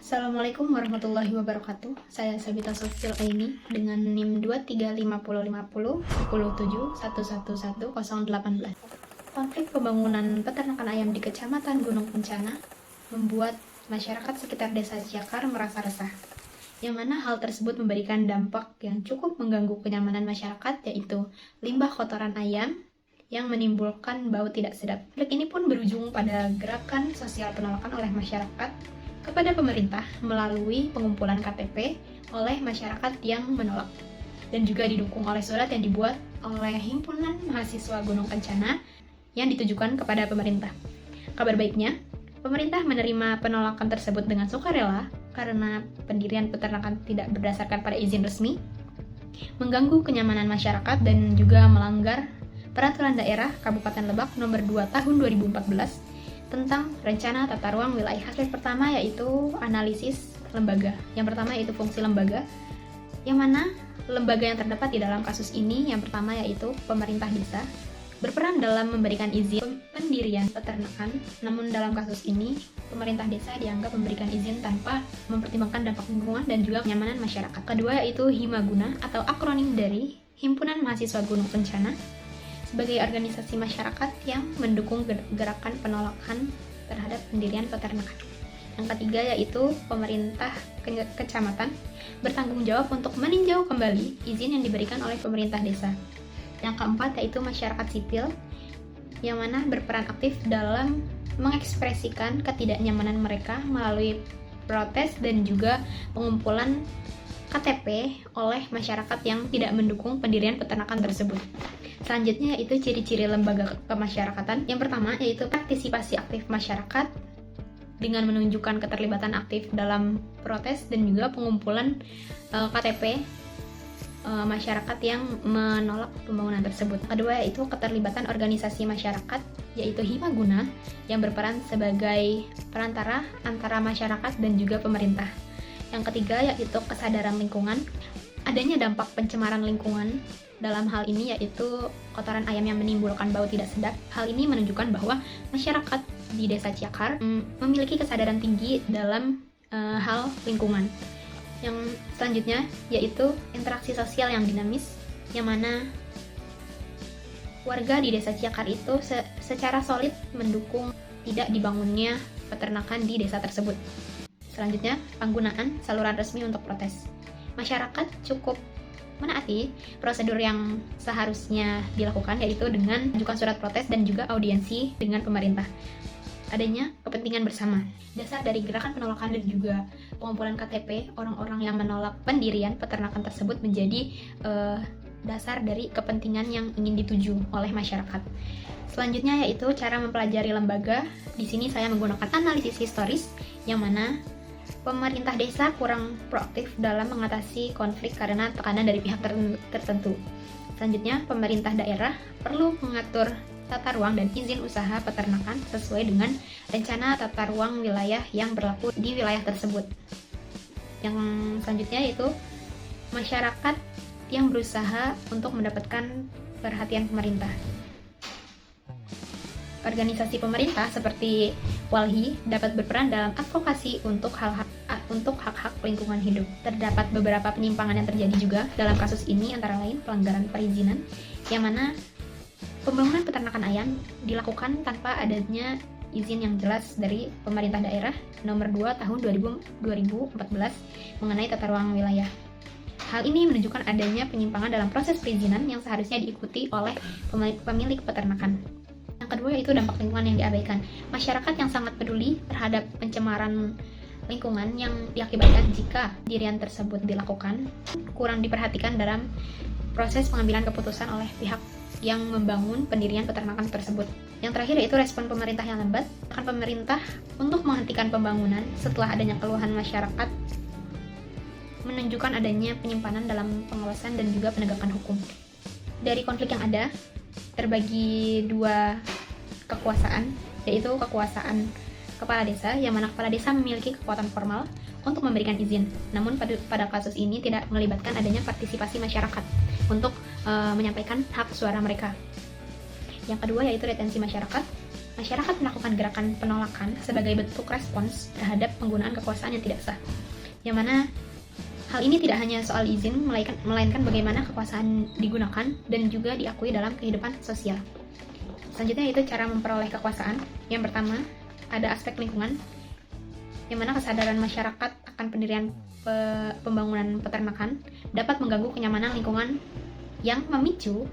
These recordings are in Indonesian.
Assalamualaikum warahmatullahi wabarakatuh. Saya Sabita Sofil Aini dengan NIM 235050 Konflik pembangunan peternakan ayam di Kecamatan Gunung Kencana membuat masyarakat sekitar desa Ciakar merasa resah, yang mana hal tersebut memberikan dampak yang cukup mengganggu kenyamanan masyarakat, yaitu limbah kotoran ayam yang menimbulkan bau tidak sedap. Konflik ini pun berujung pada gerakan sosial penolakan oleh masyarakat kepada pemerintah melalui pengumpulan KTP oleh masyarakat yang menolak, dan juga didukung oleh surat yang dibuat oleh Himpunan Mahasiswa Gunung Kencana yang ditujukan kepada pemerintah. Kabar baiknya, pemerintah menerima penolakan tersebut dengan sukarela karena pendirian peternakan tidak berdasarkan pada izin resmi, mengganggu kenyamanan masyarakat, dan juga melanggar Peraturan Daerah Kabupaten Lebak Nomor 2 Tahun 2014 tentang rencana tata ruang wilayah. Aspek pertama yaitu analisis lembaga. Yang pertama yaitu fungsi lembaga, yang mana lembaga yang terdapat di dalam kasus ini yang pertama yaitu pemerintah desa berperan dalam memberikan izin pendirian peternakan. Namun dalam kasus ini pemerintah desa dianggap memberikan izin tanpa mempertimbangkan dampak lingkungan dan juga kenyamanan masyarakat. Kedua yaitu Himaguna atau akronim dari Himpunan Mahasiswa Gunung Kencana sebagai organisasi masyarakat yang mendukung gerakan penolakan terhadap pendirian peternakan. Yang ketiga yaitu pemerintah kecamatan bertanggung jawab untuk meninjau kembali izin yang diberikan oleh pemerintah desa. Yang keempat yaitu masyarakat sipil yang mana berperan aktif dalam mengekspresikan ketidaknyamanan mereka melalui protes dan juga pengumpulan KTP oleh masyarakat yang tidak mendukung pendirian peternakan tersebut. Selanjutnya yaitu ciri-ciri lembaga kemasyarakatan. Yang pertama yaitu partisipasi aktif masyarakat dengan menunjukkan keterlibatan aktif dalam protes dan juga pengumpulan KTP masyarakat yang menolak pembangunan tersebut. Kedua yaitu keterlibatan organisasi masyarakat yaitu Himaguna yang berperan sebagai perantara antara masyarakat dan juga pemerintah. Yang ketiga yaitu kesadaran lingkungan. Adanya dampak pencemaran lingkungan dalam hal ini yaitu kotoran ayam yang menimbulkan bau tidak sedap. Hal ini menunjukkan bahwa masyarakat di desa Ciakar memiliki kesadaran tinggi dalam hal lingkungan. Yang selanjutnya yaitu interaksi sosial yang dinamis, yang mana warga di desa Ciakar itu secara solid mendukung tidak dibangunnya peternakan di desa tersebut. Selanjutnya, penggunaan saluran resmi untuk protes. Masyarakat cukup menaati prosedur yang seharusnya dilakukan, yaitu dengan mengajukan surat protes dan juga audiensi dengan pemerintah. Adanya kepentingan bersama. Dasar dari gerakan penolakan dan juga pengumpulan KTP orang-orang yang menolak pendirian peternakan tersebut menjadi dasar dari kepentingan yang ingin dituju oleh masyarakat. Selanjutnya yaitu cara mempelajari lembaga. Di sini saya menggunakan analisis historis, yang mana pemerintah desa kurang proaktif dalam mengatasi konflik karena tekanan dari pihak tertentu. Selanjutnya, pemerintah daerah perlu mengatur tata ruang dan izin usaha peternakan sesuai dengan rencana tata ruang wilayah yang berlaku di wilayah tersebut. Yang selanjutnya yaitu masyarakat yang berusaha untuk mendapatkan perhatian pemerintah. Organisasi pemerintah seperti Walhi dapat berperan dalam advokasi untuk hak-hak lingkungan hidup. Terdapat beberapa penyimpangan yang terjadi juga dalam kasus ini, antara lain pelanggaran perizinan, yang mana pembangunan peternakan ayam dilakukan tanpa adanya izin yang jelas dari pemerintah daerah nomor 2 tahun 2014 mengenai tata ruang wilayah. Hal ini menunjukkan adanya penyimpangan dalam proses perizinan yang seharusnya diikuti oleh pemilik peternakan. Yang kedua yaitu dampak lingkungan yang diabaikan. Masyarakat yang sangat peduli terhadap pencemaran lingkungan yang diakibatkan jika pendirian tersebut dilakukan kurang diperhatikan dalam proses pengambilan keputusan oleh pihak yang membangun pendirian peternakan tersebut. Yang terakhir yaitu respon pemerintah yang lambat. Pemerintah untuk menghentikan pembangunan setelah adanya keluhan masyarakat menunjukkan adanya penyimpanan dalam pengawasan dan juga penegakan hukum. Dari konflik yang ada, terbagi dua kekuasaan, yaitu kekuasaan kepala desa, yang mana kepala desa memiliki kekuatan formal untuk memberikan izin. Namun pada kasus ini tidak melibatkan adanya partisipasi masyarakat untuk menyampaikan hak suara mereka. Yang kedua yaitu retensi masyarakat. Masyarakat melakukan gerakan penolakan sebagai bentuk respons terhadap penggunaan kekuasaan yang tidak sah. Yang mana hal ini tidak hanya soal izin, melainkan bagaimana kekuasaan digunakan dan juga diakui dalam kehidupan sosial. Selanjutnya yaitu cara memperoleh kekuasaan. Yang pertama, ada aspek lingkungan, yang mana kesadaran masyarakat akan pendirian pembangunan peternakan dapat mengganggu kenyamanan lingkungan yang memicu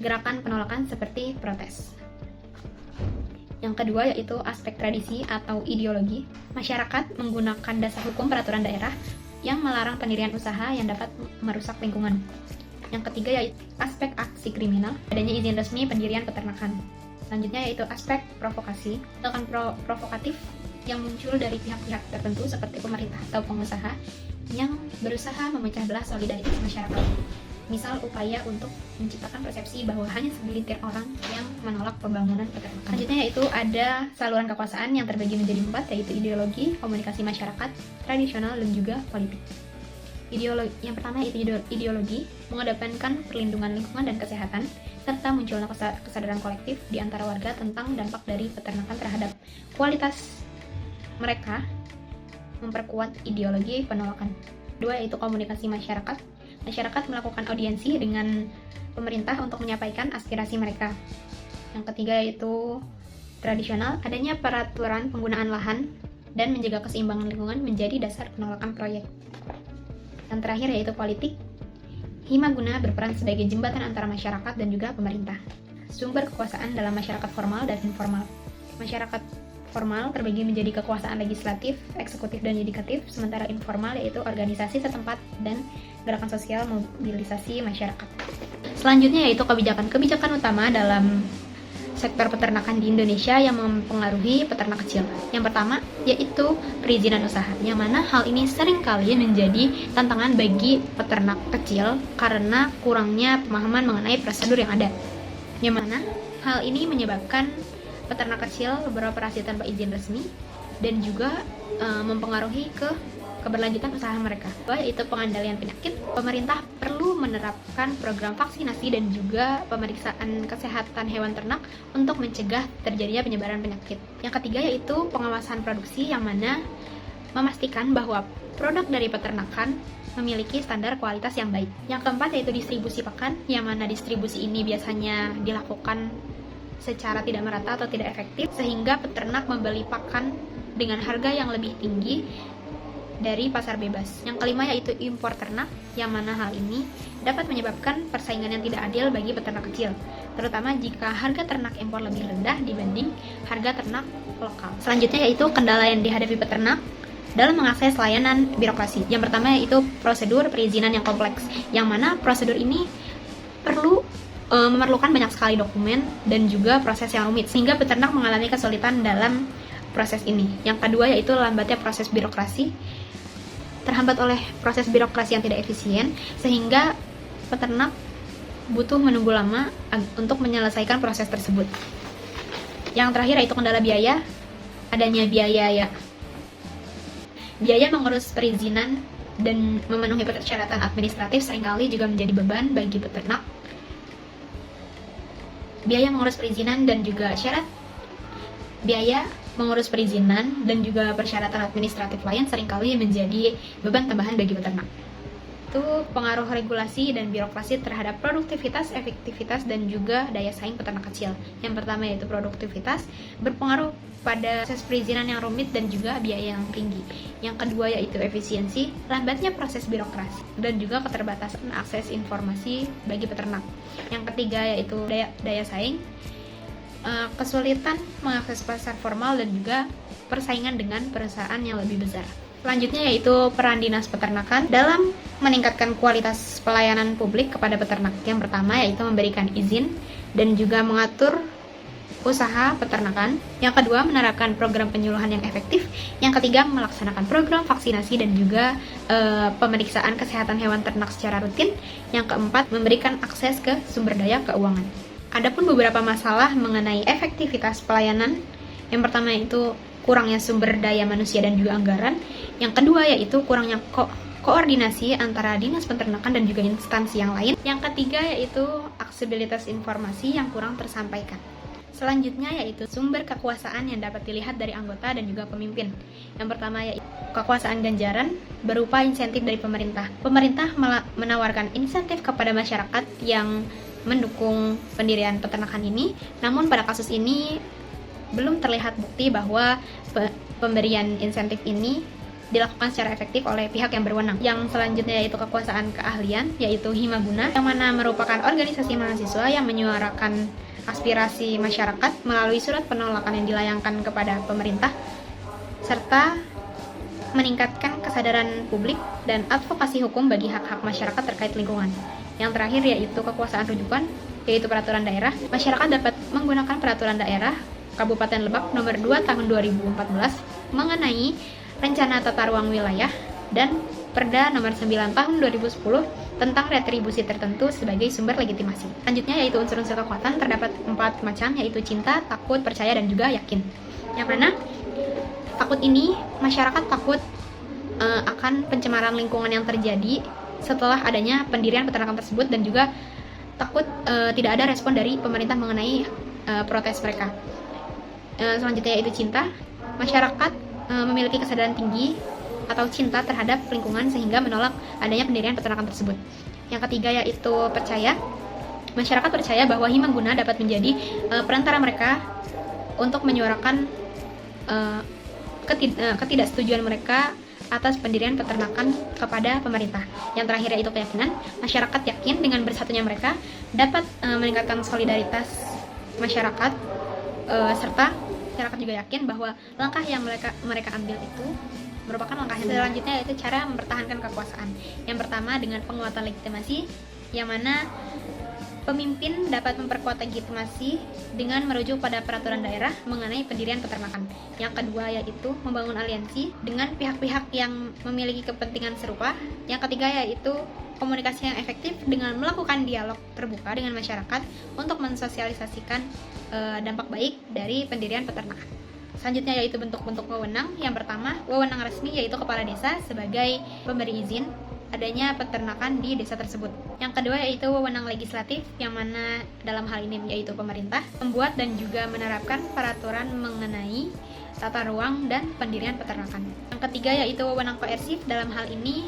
gerakan penolakan seperti protes. Yang kedua yaitu aspek tradisi atau ideologi. Masyarakat menggunakan dasar hukum peraturan daerah yang melarang pendirian usaha yang dapat merusak lingkungan. Yang ketiga yaitu aspek aksi kriminal, adanya izin resmi pendirian peternakan. Selanjutnya yaitu aspek provokasi, tindakan provokatif yang muncul dari pihak-pihak tertentu seperti pemerintah atau pengusaha yang berusaha memecah belah solidaritas masyarakat. Misal upaya untuk menciptakan persepsi bahwa hanya segelintir orang yang menolak pembangunan peternakan. Selanjutnya yaitu ada saluran kekuasaan yang terbagi menjadi 4, yaitu ideologi, komunikasi masyarakat, tradisional, dan juga politik. Yang pertama yaitu ideologi, mengedepankan perlindungan lingkungan dan kesehatan, serta munculnya kesadaran kolektif di antara warga tentang dampak dari peternakan terhadap kualitas mereka, memperkuat ideologi penolakan. Kedua yaitu komunikasi masyarakat. Masyarakat melakukan audiensi dengan pemerintah untuk menyampaikan aspirasi mereka. Yang ketiga yaitu tradisional, adanya peraturan penggunaan lahan dan menjaga keseimbangan lingkungan menjadi dasar penolakan proyek. Yang terakhir yaitu politik, himaguna berperan sebagai jembatan antara masyarakat dan juga pemerintah. Sumber kekuasaan dalam masyarakat formal dan informal. Masyarakat formal terbagi menjadi kekuasaan legislatif, eksekutif, dan yudikatif, sementara informal yaitu organisasi setempat dan gerakan sosial mobilisasi masyarakat. Selanjutnya yaitu kebijakan utama dalam sektor peternakan di Indonesia yang mempengaruhi peternak kecil. Yang pertama yaitu perizinan usaha, yang mana hal ini seringkali menjadi tantangan bagi peternak kecil karena kurangnya pemahaman mengenai prosedur yang ada. Yang mana hal ini menyebabkan peternak kecil beroperasi tanpa izin resmi dan juga mempengaruhi keberlanjutan usaha mereka. Yaitu pengendalian penyakit. Pemerintah perlu menerapkan program vaksinasi dan juga pemeriksaan kesehatan hewan ternak untuk mencegah terjadinya penyebaran penyakit. Yang ketiga yaitu pengawasan produksi, yang mana memastikan bahwa produk dari peternakan memiliki standar kualitas yang baik. Yang keempat yaitu distribusi pakan, yang mana distribusi ini biasanya dilakukan secara tidak merata atau tidak efektif, sehingga peternak membeli pakan dengan harga yang lebih tinggi dari pasar bebas. Yang kelima yaitu impor ternak, yang mana hal ini dapat menyebabkan persaingan yang tidak adil bagi peternak kecil, terutama jika harga ternak impor lebih rendah dibanding harga ternak lokal. Selanjutnya yaitu kendala yang dihadapi peternak dalam mengakses layanan birokrasi. Yang pertama yaitu prosedur perizinan yang kompleks, yang mana prosedur ini memerlukan banyak sekali dokumen dan juga proses yang rumit, sehingga peternak mengalami kesulitan dalam proses ini. Yang kedua yaitu lambatnya proses birokrasi, terhambat oleh proses birokrasi yang tidak efisien, sehingga peternak butuh menunggu lama untuk menyelesaikan proses tersebut. Yang terakhir yaitu kendala biaya, adanya biaya mengurus perizinan dan memenuhi persyaratan administratif seringkali juga menjadi beban bagi peternak. Biaya mengurus perizinan dan juga persyaratan administratif lain seringkali menjadi beban tambahan bagi peternak. Itu pengaruh regulasi dan birokrasi terhadap produktivitas, efektivitas, dan juga daya saing peternak kecil. Yang pertama yaitu produktivitas, berpengaruh pada proses perizinan yang rumit dan juga biaya yang tinggi. Yang kedua yaitu efisiensi, lambatnya proses birokrasi, dan juga keterbatasan akses informasi bagi peternak. Yang ketiga yaitu daya saing, kesulitan mengakses pasar formal dan juga persaingan dengan perusahaan yang lebih besar. Selanjutnya yaitu peran dinas peternakan dalam meningkatkan kualitas pelayanan publik kepada peternak. Yang pertama yaitu memberikan izin dan juga mengatur usaha peternakan. Yang kedua, menerapkan program penyuluhan yang efektif. Yang ketiga, melaksanakan program vaksinasi dan juga pemeriksaan kesehatan hewan ternak secara rutin. Yang keempat, memberikan akses ke sumber daya keuangan. Adapun beberapa masalah mengenai efektivitas pelayanan. Yang pertama yaitu kurangnya sumber daya manusia dan juga anggaran. Yang kedua yaitu kurangnya koordinasi antara dinas peternakan dan juga instansi yang lain. Yang ketiga yaitu aksesibilitas informasi yang kurang tersampaikan. Selanjutnya yaitu sumber kekuasaan yang dapat dilihat dari anggota dan juga pemimpin. Yang pertama yaitu kekuasaan ganjaran berupa insentif dari pemerintah. Pemerintah menawarkan insentif kepada masyarakat yang mendukung pendirian peternakan ini. Namun pada kasus ini belum terlihat bukti bahwa pemberian insentif ini dilakukan secara efektif oleh pihak yang berwenang. Yang selanjutnya yaitu kekuasaan keahlian, yaitu Himaguna, yang mana merupakan organisasi mahasiswa yang menyuarakan aspirasi masyarakat melalui surat penolakan yang dilayangkan kepada pemerintah, serta meningkatkan kesadaran publik dan advokasi hukum bagi hak-hak masyarakat terkait lingkungan. Yang terakhir yaitu kekuasaan rujukan, yaitu peraturan daerah. Masyarakat dapat menggunakan peraturan daerah Kabupaten Lebak nomor 2 tahun 2014 mengenai rencana tata ruang wilayah dan Perda nomor 9 tahun 2010 tentang retribusi tertentu sebagai sumber legitimasi. Selanjutnya yaitu unsur-unsur kekuatan, terdapat 4 macam, yaitu cinta, takut, percaya, dan juga yakin. Yang mana takut ini masyarakat takut akan pencemaran lingkungan yang terjadi setelah adanya pendirian peternakan tersebut, dan juga takut tidak ada respon dari pemerintah mengenai protes mereka. Selanjutnya yaitu cinta. Masyarakat memiliki kesadaran tinggi atau cinta terhadap lingkungan sehingga menolak adanya pendirian peternakan tersebut. Yang ketiga yaitu percaya. Masyarakat percaya bahwa Himaguna dapat menjadi perantara mereka untuk menyuarakan ketidaksetujuan mereka atas pendirian peternakan kepada pemerintah. Yang terakhir yaitu keyakinan. Masyarakat yakin dengan bersatunya mereka dapat meningkatkan solidaritas masyarakat, serta masyarakat juga yakin bahwa langkah yang mereka ambil itu merupakan langkah yang selanjutnya, yaitu cara mempertahankan kekuasaan. Yang pertama dengan penguatan legitimasi, yang mana pemimpin dapat memperkuat legitimasi dengan merujuk pada peraturan daerah mengenai pendirian peternakan. Yang kedua yaitu membangun aliansi dengan pihak-pihak yang memiliki kepentingan serupa. Yang ketiga yaitu komunikasi yang efektif dengan melakukan dialog terbuka dengan masyarakat untuk mensosialisasikan dampak baik dari pendirian peternakan. Selanjutnya yaitu bentuk-bentuk wewenang. Yang pertama, wewenang resmi, yaitu kepala desa sebagai pemberi izin adanya peternakan di desa tersebut. Yang kedua yaitu wewenang legislatif, yang mana dalam hal ini yaitu pemerintah membuat dan juga menerapkan peraturan mengenai tata ruang dan pendirian peternakan. Yang ketiga yaitu wewenang koersif, dalam hal ini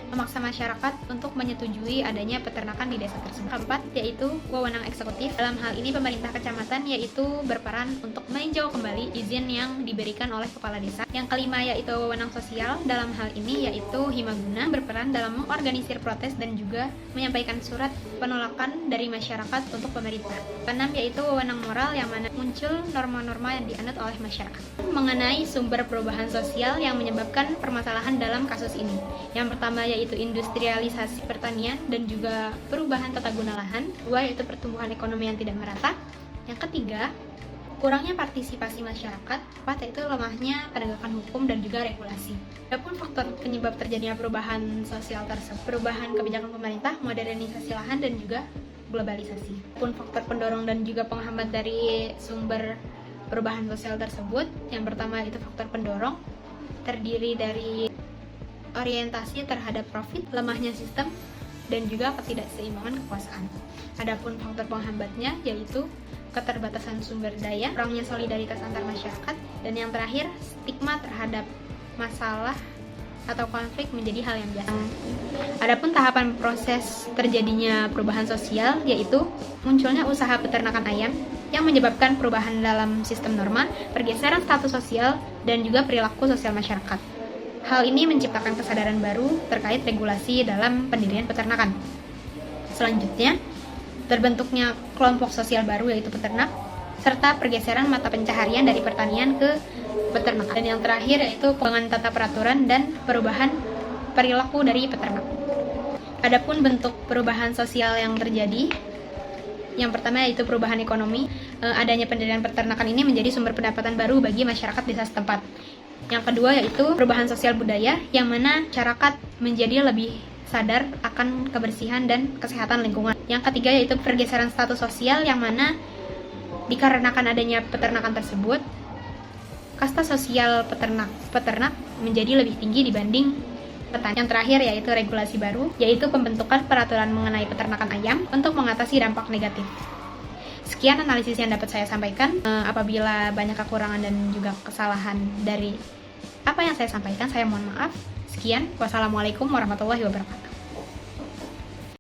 memaksa masyarakat untuk menyetujui adanya peternakan di desa tersebut. Keempat yaitu wewenang eksekutif, dalam hal ini pemerintah kecamatan yaitu berperan untuk meninjau kembali izin yang diberikan oleh kepala desa. Yang kelima yaitu wewenang sosial, dalam hal ini yaitu Himaguna berperan dalam mengorganisir protes dan juga menyampaikan surat penolakan dari masyarakat untuk pemerintah. Keenam yaitu wewenang moral, yang mana muncul norma-norma yang dianut oleh masyarakat mengenai sumber perubahan sosial yang menyebabkan permasalahan dalam kasus ini. Yang pertama yaitu industrialisasi pertanian dan juga perubahan tata guna lahan. Dua yaitu pertumbuhan ekonomi yang tidak merata. Yang ketiga, kurangnya partisipasi masyarakat. Empat yaitu lemahnya penegakan hukum dan juga regulasi. Adapun faktor penyebab terjadinya perubahan sosial tersebut, perubahan kebijakan pemerintah, modernisasi lahan dan juga globalisasi. Adapun faktor pendorong dan juga penghambat dari sumber perubahan sosial tersebut, yang pertama itu faktor pendorong, terdiri dari orientasi terhadap profit, lemahnya sistem, dan juga ketidakseimbangan kekuasaan. Adapun faktor penghambatnya yaitu keterbatasan sumber daya, kurangnya solidaritas antar masyarakat, dan yang terakhir stigma terhadap masalah atau konflik menjadi hal yang biasa. Adapun tahapan proses terjadinya perubahan sosial yaitu munculnya usaha peternakan ayam yang menyebabkan perubahan dalam sistem norma, pergeseran status sosial, dan juga perilaku sosial masyarakat. Hal ini menciptakan kesadaran baru terkait regulasi dalam pendirian peternakan. Selanjutnya, terbentuknya kelompok sosial baru yaitu peternak, serta pergeseran mata pencaharian dari pertanian ke peternakan. Dan yang terakhir yaitu pengembangan tata peraturan dan perubahan perilaku dari peternak. Adapun bentuk perubahan sosial yang terjadi, yang pertama yaitu perubahan ekonomi. Adanya pendirian peternakan ini menjadi sumber pendapatan baru bagi masyarakat desa setempat. Yang kedua yaitu perubahan sosial budaya, yang mana masyarakat menjadi lebih sadar akan kebersihan dan kesehatan lingkungan. Yang ketiga yaitu pergeseran status sosial, yang mana dikarenakan adanya peternakan tersebut, kasta sosial peternak menjadi lebih tinggi dibanding petani. Yang terakhir yaitu regulasi baru, yaitu pembentukan peraturan mengenai peternakan ayam untuk mengatasi dampak negatif. Sekian analisis yang dapat saya sampaikan. Apabila banyak kekurangan dan juga kesalahan dari apa yang saya sampaikan, saya mohon maaf. Sekian, wassalamualaikum warahmatullahi wabarakatuh.